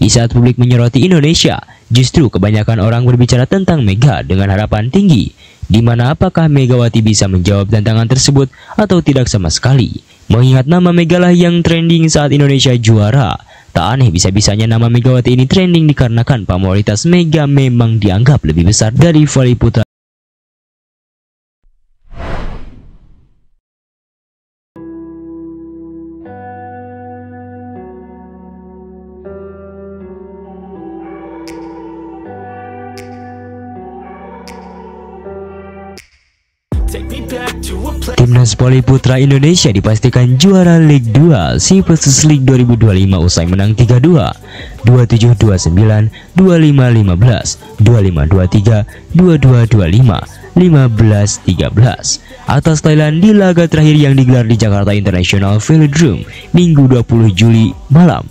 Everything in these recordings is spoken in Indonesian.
Di saat publik menyoroti Indonesia, justru kebanyakan orang berbicara tentang Mega dengan harapan tinggi, di mana apakah Megawati bisa menjawab tantangan tersebut atau tidak sama sekali. Mengingat nama Mega lah yang trending saat Indonesia juara, tak aneh bisa-bisanya nama Megawati ini trending dikarenakan pamoritas Mega memang dianggap lebih besar dari voli putra. Timnas voli putra Indonesia dipastikan juara Lig 2 SEA Versus League 2025 usai menang 3-2, 27-29, 25-15, 25-23, 22-25, 15-13 atas Thailand di laga terakhir yang digelar di Jakarta International Velodrome Minggu 20 Juli malam.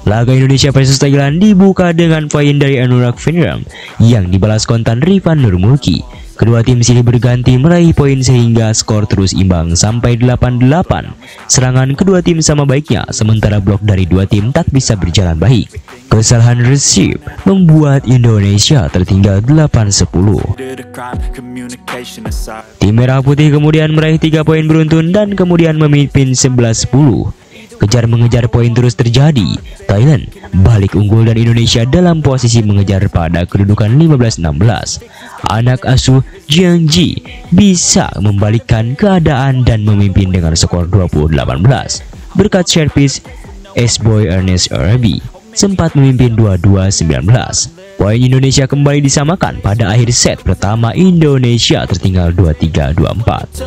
Laga Indonesia versus Thailand dibuka dengan poin dari Anurag Veneram yang dibalas kontan Rifan Nurmulki. Kedua tim silih berganti meraih poin sehingga skor terus imbang sampai 8-8. Serangan kedua tim sama baiknya, sementara blok dari dua tim tak bisa berjalan baik. Kesalahan receive membuat Indonesia tertinggal 8-10. Tim Merah Putih kemudian meraih 3 poin beruntun dan kemudian memimpin 11-10. Kejar-mengejar poin terus terjadi. Thailand balik unggul dan Indonesia dalam posisi mengejar pada kedudukan 15-16. Anak asuh Jiang Ji bisa membalikkan keadaan dan memimpin dengan skor 20-18. Berkat servis S-Boy Ernest Arabi sempat memimpin 22-19. Poin Indonesia kembali disamakan pada akhir set pertama. Indonesia tertinggal 23-24.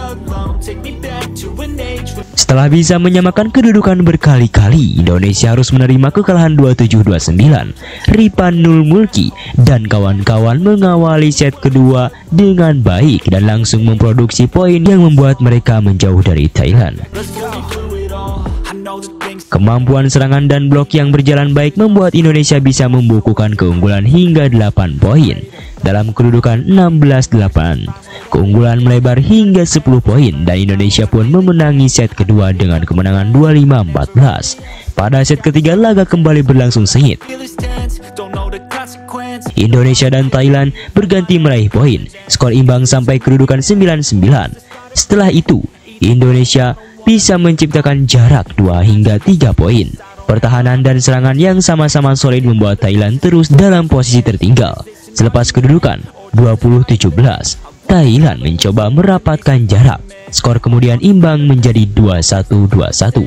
Setelah bisa menyamakan kedudukan berkali-kali, Indonesia harus menerima kekalahan 27-29. Rifan Nurmulki dan kawan-kawan mengawali set kedua dengan baik dan langsung memproduksi poin yang membuat mereka menjauh dari Thailand. Kemampuan serangan dan blok yang berjalan baik membuat Indonesia bisa membukukan keunggulan hingga 8 poin dalam kedudukan 16-8. Keunggulan melebar hingga 10 poin dan Indonesia pun memenangi set kedua dengan kemenangan 25-14. Pada set ketiga laga kembali berlangsung sengit. Indonesia dan Thailand berganti meraih poin, skor imbang sampai kedudukan 9-9. Setelah itu, Indonesia bisa menciptakan jarak 2 hingga 3 poin. Pertahanan dan serangan yang sama-sama solid membuat Thailand terus dalam posisi tertinggal. Selepas kedudukan 20-17, Thailand mencoba merapatkan jarak. Skor kemudian imbang menjadi 21-21.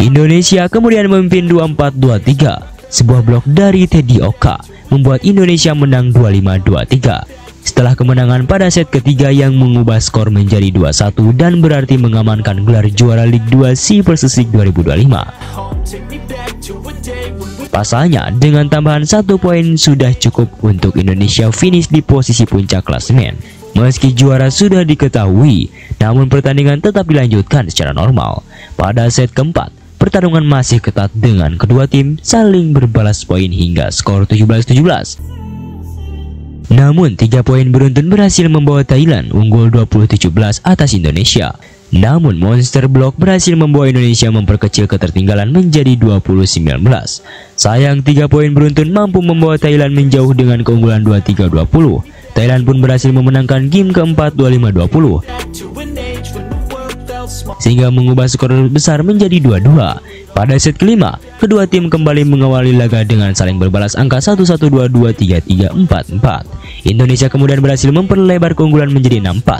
Indonesia kemudian memimpin 24-23. Sebuah blok dari Teddy Oka membuat Indonesia menang 25-23. Setelah kemenangan pada set ketiga yang mengubah skor menjadi 2-1 dan berarti mengamankan gelar juara Lig 2 SEA Versus League 2025. Pasalnya, dengan tambahan 1 poin sudah cukup untuk Indonesia finish di posisi puncak klasemen. Meski juara sudah diketahui, namun pertandingan tetap dilanjutkan secara normal. Pada set keempat, pertarungan masih ketat dengan kedua tim saling berbalas poin hingga skor 17-17. Namun 3 poin beruntun berhasil membawa Thailand unggul 20-17 atas Indonesia. Namun monster block berhasil membawa Indonesia memperkecil ketertinggalan menjadi 20-19. Sayang 3 poin beruntun mampu membawa Thailand menjauh dengan keunggulan 23-20. Thailand pun berhasil memenangkan game keempat 25-20. Sehingga mengubah skor besar menjadi 2-2. Pada set kelima, kedua tim kembali mengawali laga dengan saling berbalas angka 1-1, 2-2, 3-3, 4-4. Indonesia kemudian berhasil memperlebar keunggulan menjadi 6-4.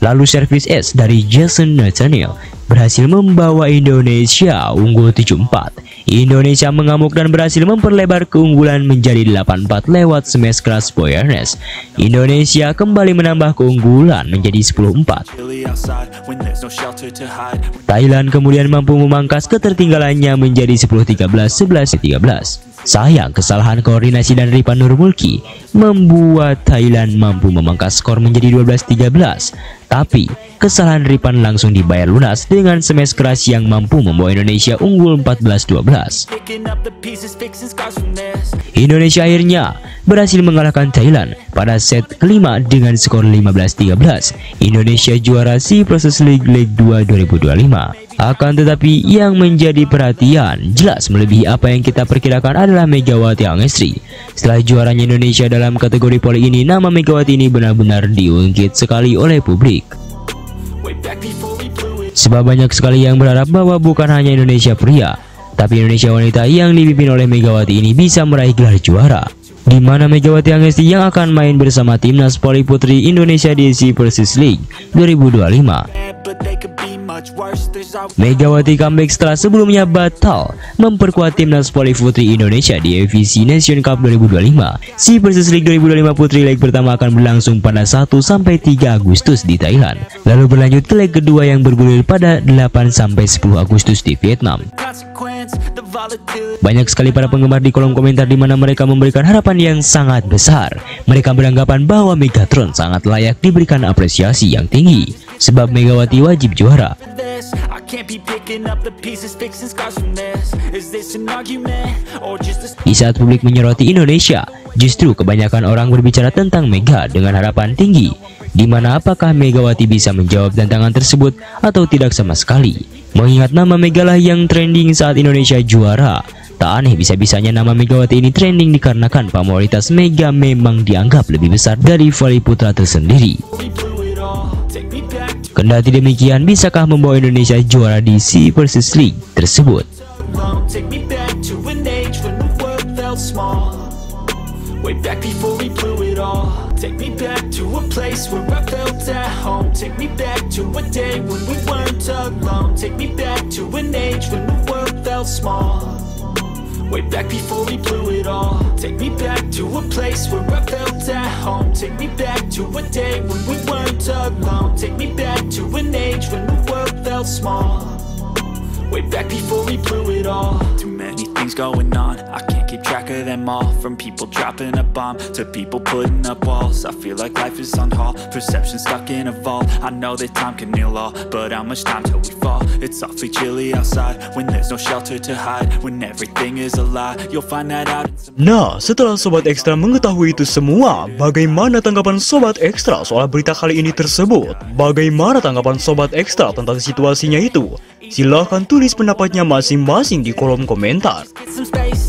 Lalu servis S dari Jason Nathaniel berhasil membawa Indonesia unggul 7-4. Indonesia mengamuk dan berhasil memperlebar keunggulan menjadi 8-4 lewat smash keras Boy Ernest. Indonesia kembali menambah keunggulan menjadi 10-4. Thailand kemudian mampu memangkas ketertinggalannya menjadi 10-13, 11-13. Sayang kesalahan koordinasi dan Rifan Nurmulki membuat Thailand mampu memangkas skor menjadi 12-13. Tapi kesalahan Rifan langsung dibayar lunas dengan smash keras yang mampu membawa Indonesia unggul 14-12. Indonesia akhirnya berhasil mengalahkan Thailand pada set kelima dengan skor 15-13. Indonesia juara SEA Versus League Lig 2 2025. Akan tetapi yang menjadi perhatian jelas melebihi apa yang kita perkirakan adalah Megawati Angestri. Setelah juaranya Indonesia dalam kategori voli ini, nama Megawati ini benar-benar diungkit sekali oleh publik. Sebab banyak sekali yang berharap bahwa bukan hanya Indonesia pria, tapi Indonesia wanita yang dipimpin oleh Megawati ini bisa meraih gelar juara, di mana Megawati Angestri yang akan main bersama timnas voli putri Indonesia di SEA Persist League 2025. Megawati comeback setelah sebelumnya batal memperkuat timnas voli putri Indonesia di AFC Nation Cup 2025. SEA Persist League 2025 Putri leg pertama akan berlangsung pada 1-3 Agustus di Thailand, lalu berlanjut ke leg kedua yang bergulir pada 8-10 Agustus di Vietnam. Banyak sekali para penggemar di kolom komentar di mana mereka memberikan harapan yang sangat besar. Mereka beranggapan bahwa Megatron sangat layak diberikan apresiasi yang tinggi, sebab Megawati wajib juara. Di saat publik menyoroti Indonesia, justru kebanyakan orang berbicara tentang Mega dengan harapan tinggi, di mana apakah Megawati bisa menjawab tantangan tersebut atau tidak sama sekali. Mengingat nama Mega lah yang trending saat Indonesia juara, tak aneh bisa-bisanya nama Megawati ini trending dikarenakan pamoritas Mega memang dianggap lebih besar dari voli putra tersendiri. Kendati demikian, bisakah membawa Indonesia juara di SEA Persist League tersebut? Way back before we blew it all. Take me back to a place where I felt at home. Take me back to a day when we weren't alone. Take me back to an age when the world felt small. Way back before we blew it all. Take me back to a place where I felt at home. Take me back to a day when we weren't alone. Take me back to an age when the world felt small. Way back before we blew it all. Too many things going on, I can't keep track of them all. From people dropping a bomb to people putting up walls. I feel like life is on hold, perception stuck in a vault. I know that time can heal all, but how much time till we fall? It's awfully chilly outside when there's no shelter to hide. When everything is a lie, you'll find that out. Nah, setelah Sobat Ekstra mengetahui itu semua, bagaimana tanggapan Sobat Ekstra soal berita kali ini tersebut? Bagaimana tanggapan Sobat Ekstra tentang situasinya itu? Silahkan tulis pendapatnya masing-masing di kolom komentar.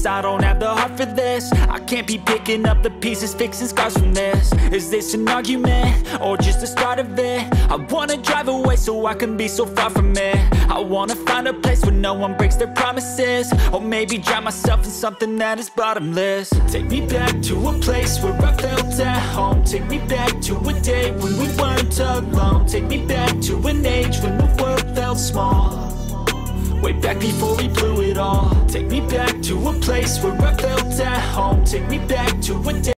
I don't have the heart for this. I can't be picking up the pieces, fixing scars from this. Is this an argument or just the start of it? I wanna drive away so I can be so far from it. I wanna find a place where no one breaks their promises, or maybe drown myself in something that is bottomless. Take me back to a place where I felt at home. Take me back to a day when we weren't alone. Take me back to an age when the world felt small. Way back before we blew it all. Take me back to a place where I felt at home. Take me back to a day